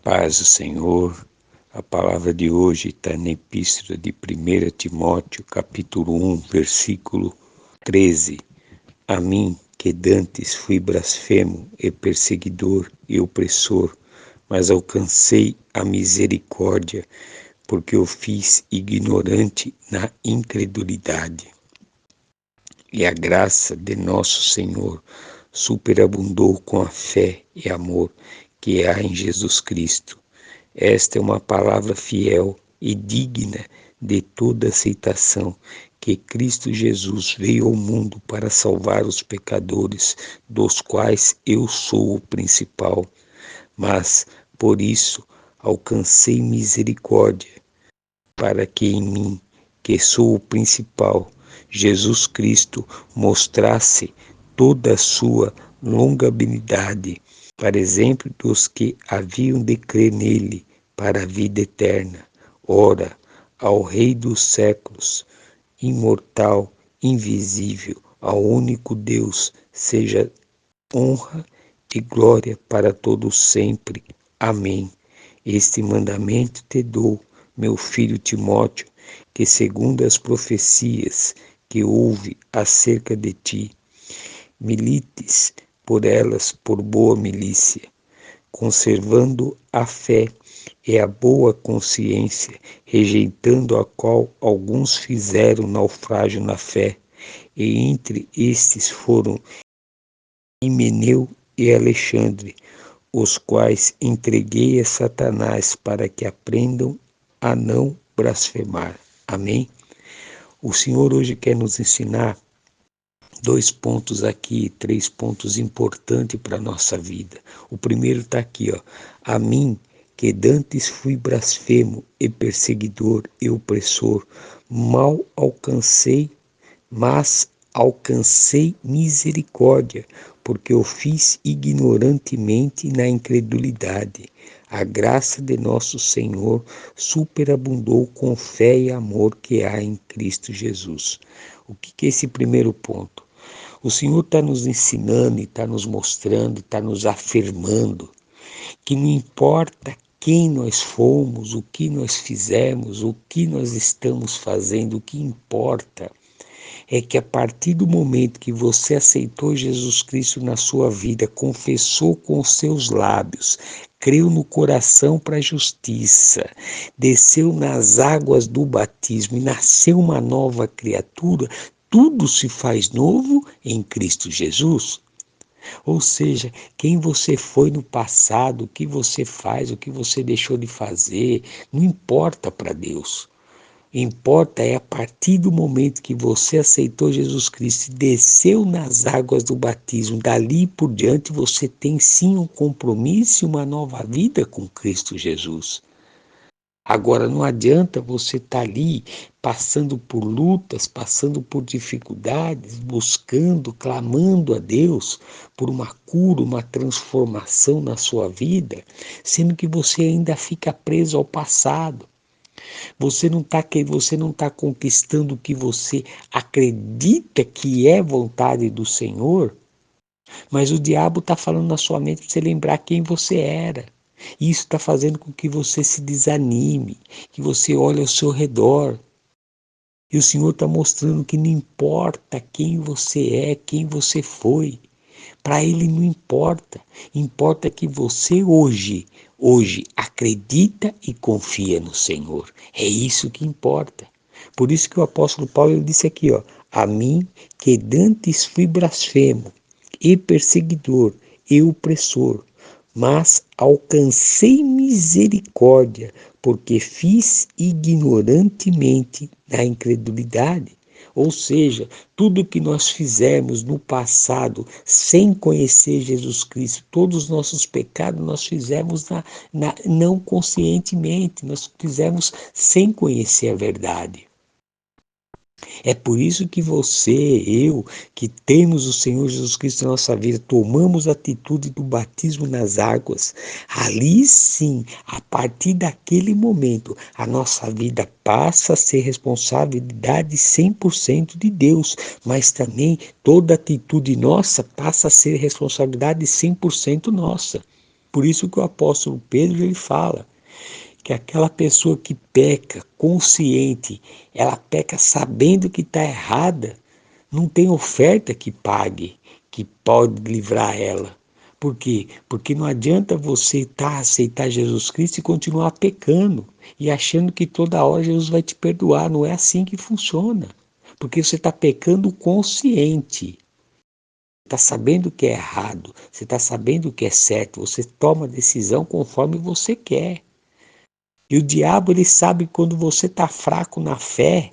Paz do Senhor. A palavra de hoje está na Epístola de 1 Timóteo, capítulo 1, versículo 13. A mim, que dantes fui blasfemo e perseguidor e opressor, mas alcancei a misericórdia, porque eu fiz ignorante na incredulidade. E a graça de nosso Senhor superabundou com a fé e amor que há em Jesus Cristo. Esta é uma palavra fiel e digna de toda aceitação, que Cristo Jesus veio ao mundo para salvar os pecadores, dos quais eu sou o principal. Mas, por isso, alcancei misericórdia, para que em mim, que sou o principal, Jesus Cristo mostrasse toda a sua longanimidade, para exemplo dos que haviam de crer nele para a vida eterna. Ora, ao Rei dos séculos, imortal, invisível, ao único Deus, seja honra e glória para todos sempre. Amém. Este mandamento te dou, meu filho Timóteo, que segundo as profecias que houve acerca de ti, milites por elas por boa milícia, conservando a fé e a boa consciência, rejeitando a qual alguns fizeram naufrágio na fé, e entre estes foram Himeneu e Alexandre, os quais entreguei a Satanás para que aprendam a não blasfemar. Amém? O Senhor hoje quer nos ensinar 2 pontos aqui, 3 pontos importantes para a nossa vida. O primeiro está aqui, ó. A mim, que dantes fui blasfemo e perseguidor e opressor, mal alcancei, mas alcancei misericórdia, porque eu fiz ignorantemente na incredulidade. A graça de nosso Senhor superabundou com fé e amor que há em Cristo Jesus. O que é esse primeiro ponto? O Senhor está nos ensinando, está nos mostrando, está nos afirmando que não importa quem nós fomos, o que nós fizemos, o que nós estamos fazendo, o que importa é que a partir do momento que você aceitou Jesus Cristo na sua vida, confessou com os seus lábios, creu no coração para a justiça, desceu nas águas do batismo e nasceu uma nova criatura, tudo se faz novo em Cristo Jesus. Ou seja, quem você foi no passado, o que você faz, o que você deixou de fazer, não importa para Deus. Importa é a partir do momento que você aceitou Jesus Cristo e desceu nas águas do batismo, dali por diante você tem sim um compromisso e uma nova vida com Cristo Jesus. Agora não adianta você estar ali passando por lutas, passando por dificuldades, buscando, clamando a Deus por uma cura, uma transformação na sua vida, sendo que você ainda fica preso ao passado. Você não está conquistando o que você acredita que é vontade do Senhor, mas o diabo está falando na sua mente para você lembrar quem você era. E isso está fazendo com que você se desanime, que você olhe ao seu redor. E o Senhor está mostrando que não importa quem você é, quem você foi. Para Ele não importa. Importa que você hoje acredita e confia no Senhor. É isso que importa. Por isso que o apóstolo Paulo ele disse aqui, ó, a mim que dantes fui blasfemo e perseguidor e opressor, mas alcancei misericórdia, porque fiz ignorantemente na incredulidade. Ou seja, tudo que nós fizemos no passado sem conhecer Jesus Cristo, todos os nossos pecados nós fizemos não conscientemente, nós fizemos sem conhecer a verdade. É por isso que você, eu, que temos o Senhor Jesus Cristo na nossa vida, tomamos a atitude do batismo nas águas. Ali sim, a partir daquele momento, a nossa vida passa a ser responsabilidade 100% de Deus, mas também toda atitude nossa passa a ser responsabilidade 100% nossa. Por isso que o apóstolo Pedro ele fala que aquela pessoa que peca consciente, ela peca sabendo que está errada, não tem oferta que pague, que pode livrar ela. Por quê? Porque não adianta você aceitar Jesus Cristo e continuar pecando e achando que toda hora Jesus vai te perdoar. Não é assim que funciona. Porque você está pecando consciente. Está sabendo o que é errado, você está sabendo o que é certo, você toma a decisão conforme você quer. E o diabo, ele sabe quando você está fraco na fé,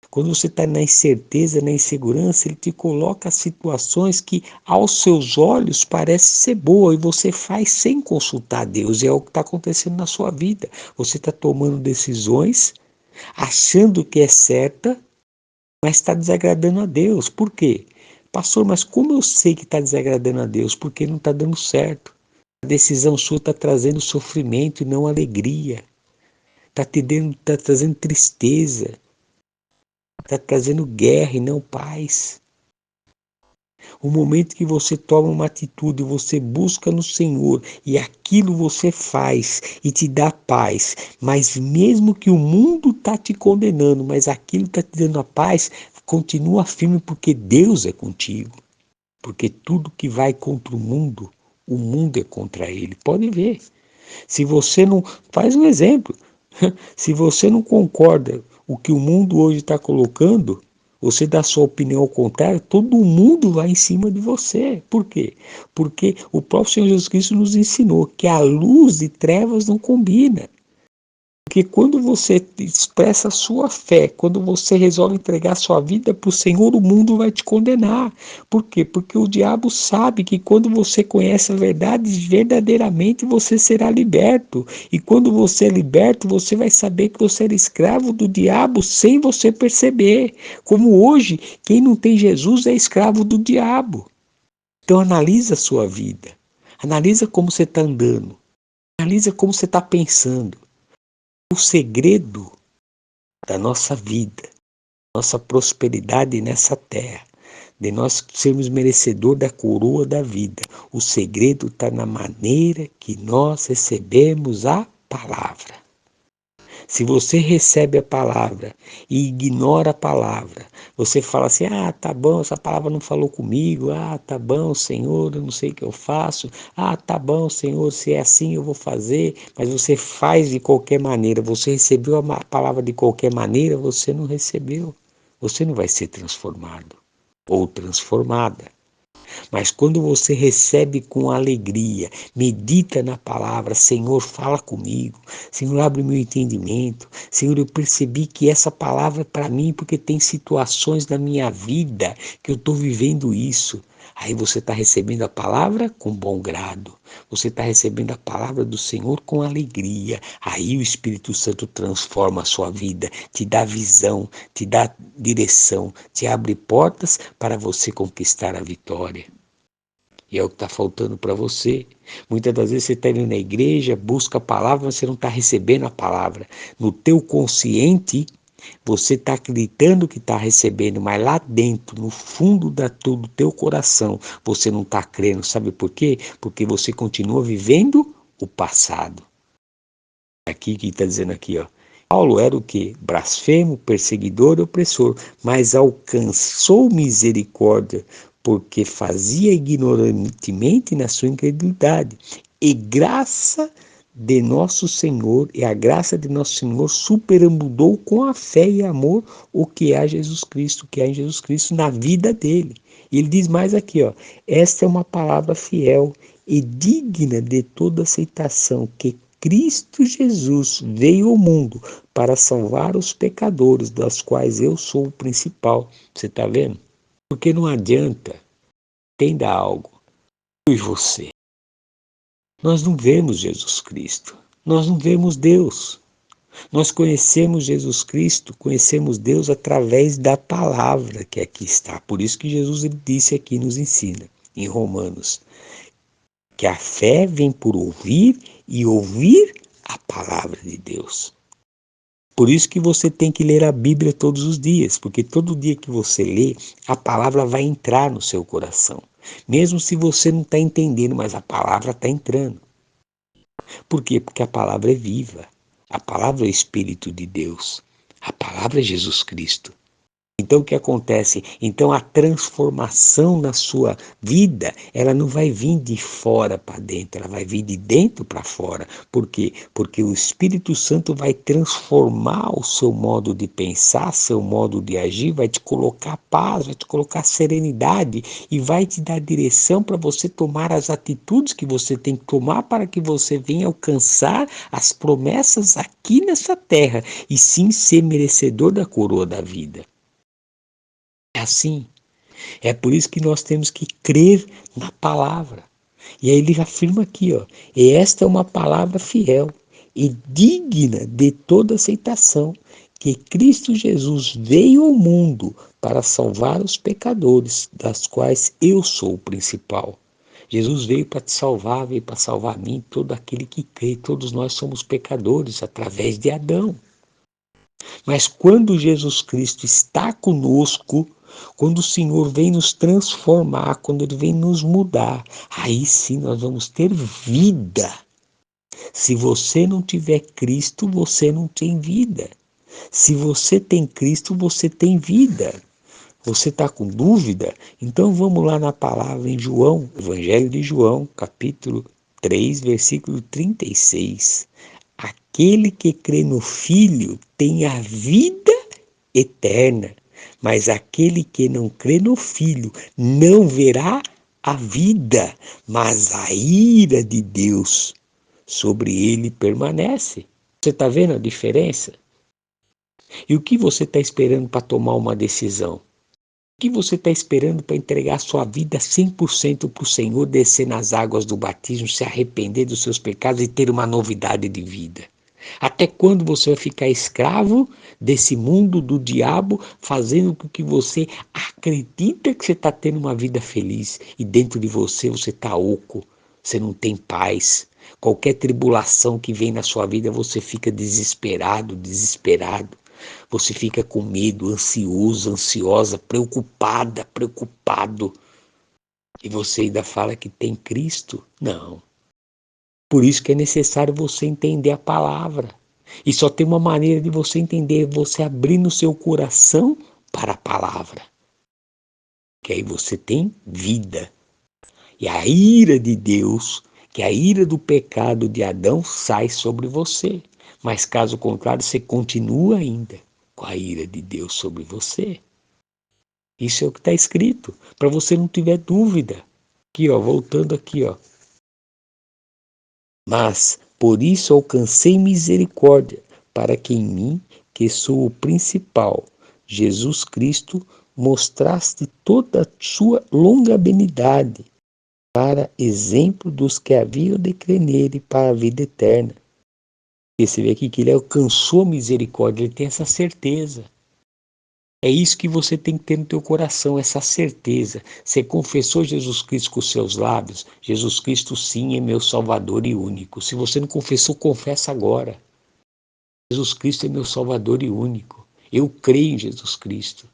quando você está na incerteza, na insegurança, ele te coloca situações que aos seus olhos parece ser boa e você faz sem consultar Deus. E é o que está acontecendo na sua vida. Você está tomando decisões, achando que é certa, mas está desagradando a Deus. Por quê? Pastor, mas como eu sei que está desagradando a Deus? Porque não está dando certo. A decisão sua está trazendo sofrimento e não alegria. Está trazendo tristeza. Está trazendo guerra e não paz. O momento que você toma uma atitude, você busca no Senhor e aquilo você faz e te dá paz, mas mesmo que o mundo está te condenando, mas aquilo está te dando a paz, continua firme porque Deus é contigo. Porque tudo que vai contra o mundo é contra ele. Pode ver. Se você não... Faz um exemplo. Se você não concorda o que o mundo hoje está colocando, você dá sua opinião ao contrário, todo mundo vai em cima de você. Por quê? Porque o próprio Senhor Jesus Cristo nos ensinou que a luz e trevas não combinam. Porque quando você expressa a sua fé, quando você resolve entregar sua vida para o Senhor, o mundo vai te condenar. Por quê? Porque o diabo sabe que quando você conhece a verdade, verdadeiramente você será liberto. E quando você é liberto, você vai saber que você era escravo do diabo sem você perceber. Como hoje, quem não tem Jesus é escravo do diabo. Então analisa a sua vida. Analisa como você está andando. Analisa como você está pensando. O segredo da nossa vida, nossa prosperidade nessa terra, de nós sermos merecedor da coroa da vida, o segredo está na maneira que nós recebemos a palavra. Se você recebe a palavra e ignora a palavra, você fala assim, tá bom, essa palavra não falou comigo, tá bom, Senhor, eu não sei o que eu faço, tá bom, Senhor, se é assim eu vou fazer, mas você faz de qualquer maneira, você recebeu a palavra de qualquer maneira, você não recebeu, você não vai ser transformado ou transformada. Mas quando você recebe com alegria, medita na palavra, Senhor, fala comigo, Senhor, abre meu entendimento, Senhor, eu percebi que essa palavra é para mim porque tem situações na minha vida que eu estou vivendo isso. Aí você está recebendo a palavra com bom grado. Você está recebendo a palavra do Senhor com alegria. Aí o Espírito Santo transforma a sua vida, te dá visão, te dá direção, te abre portas para você conquistar a vitória. E é o que está faltando para você. Muitas das vezes você está indo na igreja, busca a palavra, mas você não está recebendo a palavra. No teu consciente, você está acreditando que está recebendo, mas lá dentro, no fundo do teu coração, você não está crendo. Sabe por quê? Porque você continua vivendo o passado. Aqui que está dizendo aqui, ó. Paulo era o quê? Blasfemo, perseguidor e opressor, mas alcançou misericórdia, porque fazia ignorantemente na sua incredulidade. E graça de nosso Senhor, e a graça de nosso Senhor superabundou com a fé e amor o que há Jesus Cristo, que há em Jesus Cristo na vida dele. E ele diz mais aqui, ó, esta é uma palavra fiel e digna de toda aceitação, que Cristo Jesus veio ao mundo para salvar os pecadores, das quais eu sou o principal. Você está vendo? Porque não adianta, entenda algo, eu e você. Nós não vemos Jesus Cristo, nós não vemos Deus. Nós conhecemos Jesus Cristo, conhecemos Deus através da palavra que aqui está. Por isso que Jesus ele disse aqui, nos ensina, em Romanos, que a fé vem por ouvir e ouvir a palavra de Deus. Por isso que você tem que ler a Bíblia todos os dias, porque todo dia que você lê, a palavra vai entrar no seu coração. Mesmo se você não está entendendo, mas a palavra está entrando. Por quê? Porque a palavra é viva. A palavra é o Espírito de Deus. A palavra é Jesus Cristo. Então o que acontece? Então a transformação na sua vida, ela não vai vir de fora para dentro, ela vai vir de dentro para fora. Por quê? Porque o Espírito Santo vai transformar o seu modo de pensar, seu modo de agir, vai te colocar paz, vai te colocar serenidade e vai te dar direção para você tomar as atitudes que você tem que tomar para que você venha alcançar as promessas aqui nessa terra e sim ser merecedor da coroa da vida. É assim. É por isso que nós temos que crer na palavra. E aí ele afirma aqui, ó, e esta é uma palavra fiel e digna de toda aceitação, que Cristo Jesus veio ao mundo para salvar os pecadores, das quais eu sou o principal. Jesus veio para te salvar, veio para salvar a mim, todo aquele que crê. Todos nós somos pecadores através de Adão. Mas quando Jesus Cristo está conosco, quando o Senhor vem nos transformar, quando Ele vem nos mudar, aí sim nós vamos ter vida. Se você não tiver Cristo, você não tem vida. Se você tem Cristo, você tem vida. Você está com dúvida? Então vamos lá na palavra em João, Evangelho de João, capítulo 3, versículo 36. Aquele que crê no Filho tem a vida eterna, mas aquele que não crê no Filho não verá a vida, mas a ira de Deus sobre ele permanece. Você está vendo a diferença? E o que você está esperando para tomar uma decisão? O que você está esperando para entregar sua vida 100% para o Senhor, descer nas águas do batismo, se arrepender dos seus pecados e ter uma novidade de vida? Até quando você vai ficar escravo desse mundo do diabo, fazendo com que você acredita que você está tendo uma vida feliz e dentro de você está oco, você não tem paz. Qualquer tribulação que vem na sua vida, você fica desesperado. Você fica com medo, ansioso, ansiosa, preocupado. E você ainda fala que tem Cristo? Não. Por isso que é necessário você entender a palavra. E só tem uma maneira de você entender, você abrindo o seu coração para a palavra. Que aí você tem vida. E a ira de Deus, que a ira do pecado de Adão sai sobre você. Mas caso contrário, você continua ainda com a ira de Deus sobre você. Isso é o que está escrito, para você não tiver dúvida. Aqui, ó, voltando aqui, ó. Mas por isso alcancei misericórdia, para que em mim, que sou o principal, Jesus Cristo, mostraste toda a sua longanimidade, para exemplo dos que haviam de crer nele para a vida eterna. E você vê aqui que ele alcançou misericórdia, ele tem essa certeza. É isso que você tem que ter no teu coração, essa certeza. Você confessou Jesus Cristo com os seus lábios? Jesus Cristo sim é meu Salvador e único. Se você não confessou, confessa agora. Jesus Cristo é meu Salvador e único. Eu creio em Jesus Cristo.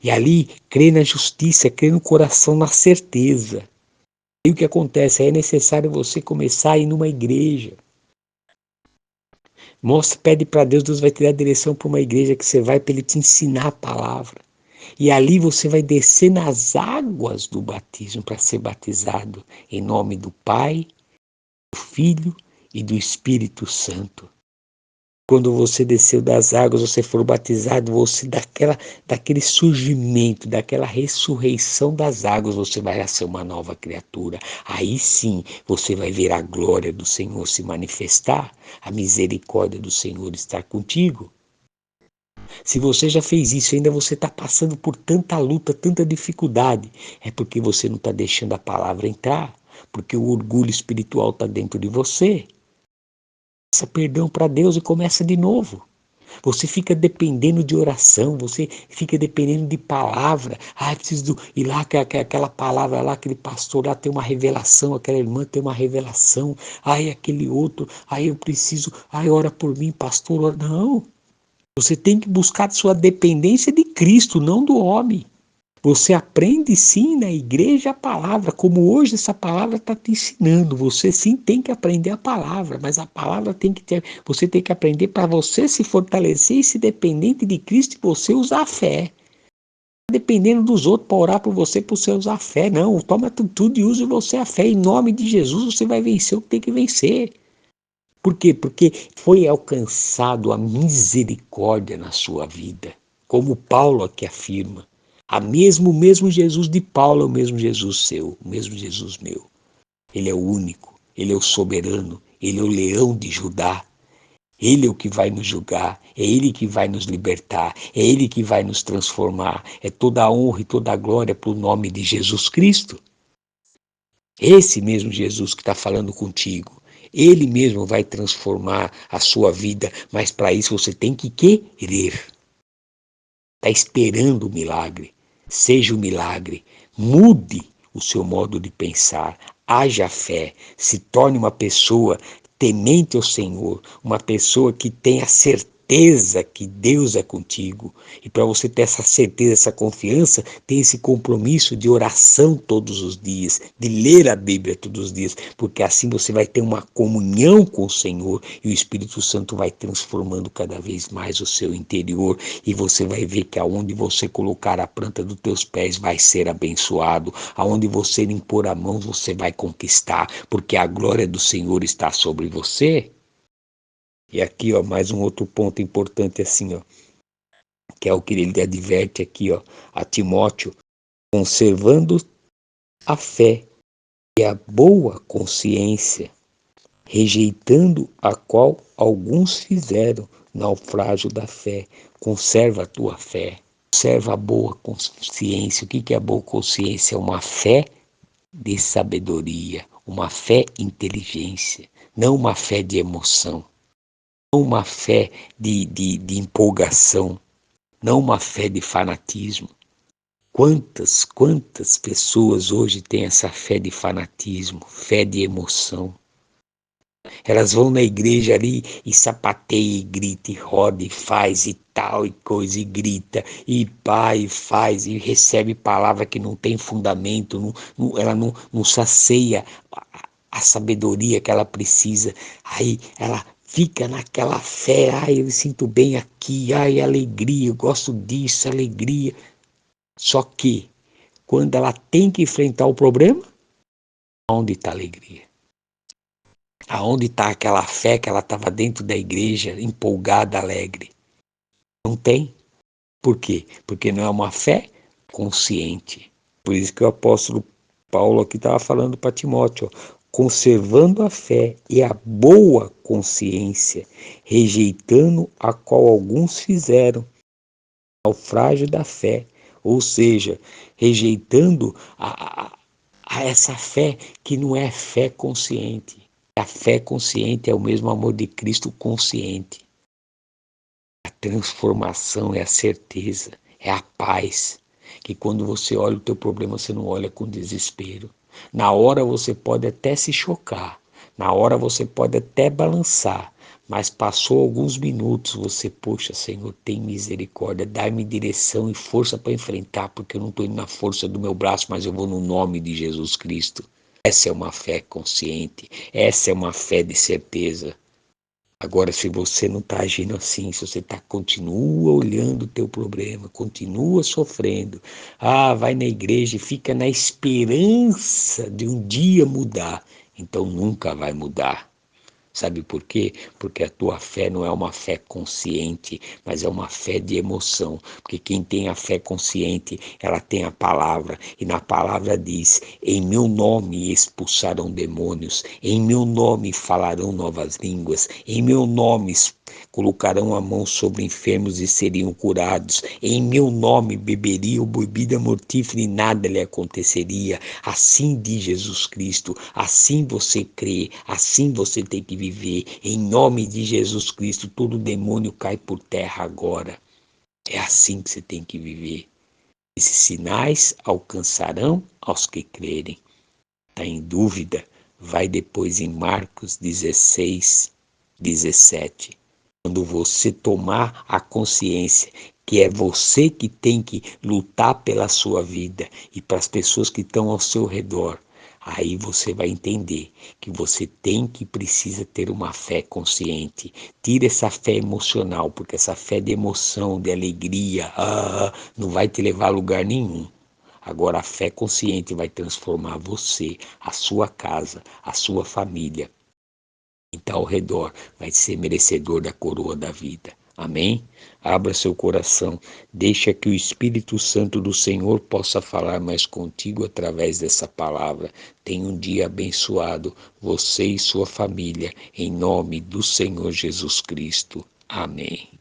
E ali, crê na justiça, crê no coração, na certeza. E o que acontece? É necessário você começar a ir numa igreja. Mostra, pede para Deus, Deus vai te dar direção para uma igreja que você vai para Ele te ensinar a palavra. E ali você vai descer nas águas do batismo para ser batizado em nome do Pai, do Filho e do Espírito Santo. Quando você desceu das águas, você for batizado, você daquele surgimento, daquela ressurreição das águas, você vai ser uma nova criatura. Aí sim, você vai ver a glória do Senhor se manifestar, a misericórdia do Senhor estar contigo. Se você já fez isso, ainda você está passando por tanta luta, tanta dificuldade, é porque você não está deixando a palavra entrar, porque o orgulho espiritual está dentro de você. Peça perdão para Deus e começa de novo. Você fica dependendo de oração, você fica dependendo de palavra. Preciso ir lá, aquela palavra lá, aquele pastor lá tem uma revelação, aquela irmã tem uma revelação. Aquele outro, eu preciso, ora por mim, pastor. Não, você tem que buscar sua dependência de Cristo, não do homem. Você aprende sim na igreja a palavra, como hoje essa palavra está te ensinando. Você sim tem que aprender a palavra, mas a palavra tem que ter, você tem que aprender para você se fortalecer e, se dependente de Cristo, você usar a fé. Dependendo dos outros para orar por você usar a fé. Não, toma tudo e use você a fé. Em nome de Jesus você vai vencer o que tem que vencer. Por quê? Porque foi alcançado a misericórdia na sua vida. Como Paulo aqui afirma. O mesmo Jesus de Paulo é o mesmo Jesus seu, o mesmo Jesus meu. Ele é o único, ele é o soberano, ele é o leão de Judá. Ele é o que vai nos julgar, é Ele que vai nos libertar, é Ele que vai nos transformar. É toda a honra e toda a glória para o nome de Jesus Cristo. Esse mesmo Jesus que está falando contigo. Ele mesmo vai transformar a sua vida, mas para isso você tem que querer. Está esperando o milagre. Seja o milagre. Mude o seu modo de pensar. Haja fé. Se torne uma pessoa temente ao Senhor. Uma pessoa que tenha certeza que Deus é contigo. E para você ter essa certeza, essa confiança, tem esse compromisso de oração todos os dias, de ler a Bíblia todos os dias, porque assim você vai ter uma comunhão com o Senhor e o Espírito Santo vai transformando cada vez mais o seu interior e você vai ver que aonde você colocar a planta dos teus pés vai ser abençoado, aonde você impor a mão você vai conquistar, porque a glória do Senhor está sobre você. E aqui, ó, mais um outro ponto importante assim, ó, que é o que ele adverte aqui, ó, a Timóteo, conservando a fé e a boa consciência, rejeitando a qual alguns fizeram naufrágio da fé. Conserva a tua fé, conserva a boa consciência. O que é a boa consciência? É uma fé de sabedoria, uma fé inteligência, não uma fé de emoção, não uma fé de empolgação, não uma fé de fanatismo. Quantas pessoas hoje têm essa fé de fanatismo, fé de emoção? Elas vão na igreja ali e sapateia, e grita, e roda, e faz, e tal, e coisa, e grita, e pá, e faz, e recebe palavra que não tem fundamento, ela não sacia a sabedoria que ela precisa. Aí ela fica naquela fé, ai, eu me sinto bem aqui, ai, alegria, eu gosto disso, alegria. Só que, quando ela tem que enfrentar o problema, onde está a alegria? Aonde está aquela fé que ela estava dentro da igreja, empolgada, alegre? Não tem. Por quê? Porque não é uma fé consciente. Por isso que o apóstolo Paulo aqui estava falando para Timóteo, ó, conservando a fé e a boa consciência, rejeitando a qual alguns fizeram naufrágio da fé, ou seja, rejeitando a essa fé que não é fé consciente. A fé consciente é o mesmo amor de Cristo consciente. A transformação é a certeza, é a paz. Que quando você olha o teu problema, você não olha com desespero. Na hora você pode até se chocar, na hora você pode até balançar, mas passou alguns minutos, você, poxa, Senhor, tem misericórdia, dá-me direção e força para enfrentar, porque eu não estou indo na força do meu braço, mas eu vou no nome de Jesus Cristo. Essa é uma fé consciente, essa é uma fé de certeza. Agora, se você não está agindo assim, se você continua olhando o teu problema, continua sofrendo, vai na igreja e fica na esperança de um dia mudar, então nunca vai mudar. Sabe por quê? Porque a tua fé não é uma fé consciente, mas é uma fé de emoção. Porque quem tem a fé consciente, ela tem a palavra. E na palavra diz, em meu nome expulsarão demônios, em meu nome falarão novas línguas, em meu nome colocarão a mão sobre enfermos e seriam curados, em meu nome beberiam bebida mortífera e nada lhe aconteceria. Assim diz Jesus Cristo, assim você crê, assim você tem que viver. Em nome de Jesus Cristo, todo demônio cai por terra agora. É assim que você tem que viver. Esses sinais alcançarão aos que crerem. Está em dúvida? Vai depois em Marcos 16, 17. Quando você tomar a consciência que é você que tem que lutar pela sua vida e para as pessoas que estão ao seu redor. Aí você vai entender que você tem que precisa ter uma fé consciente. Tira essa fé emocional, porque essa fé de emoção, de alegria, não vai te levar a lugar nenhum. Agora a fé consciente vai transformar você, a sua casa, a sua família, quem está ao redor, vai ser merecedor da coroa da vida. Amém? Abra seu coração, deixa que o Espírito Santo do Senhor possa falar mais contigo através dessa palavra. Tenha um dia abençoado, você e sua família, em nome do Senhor Jesus Cristo. Amém.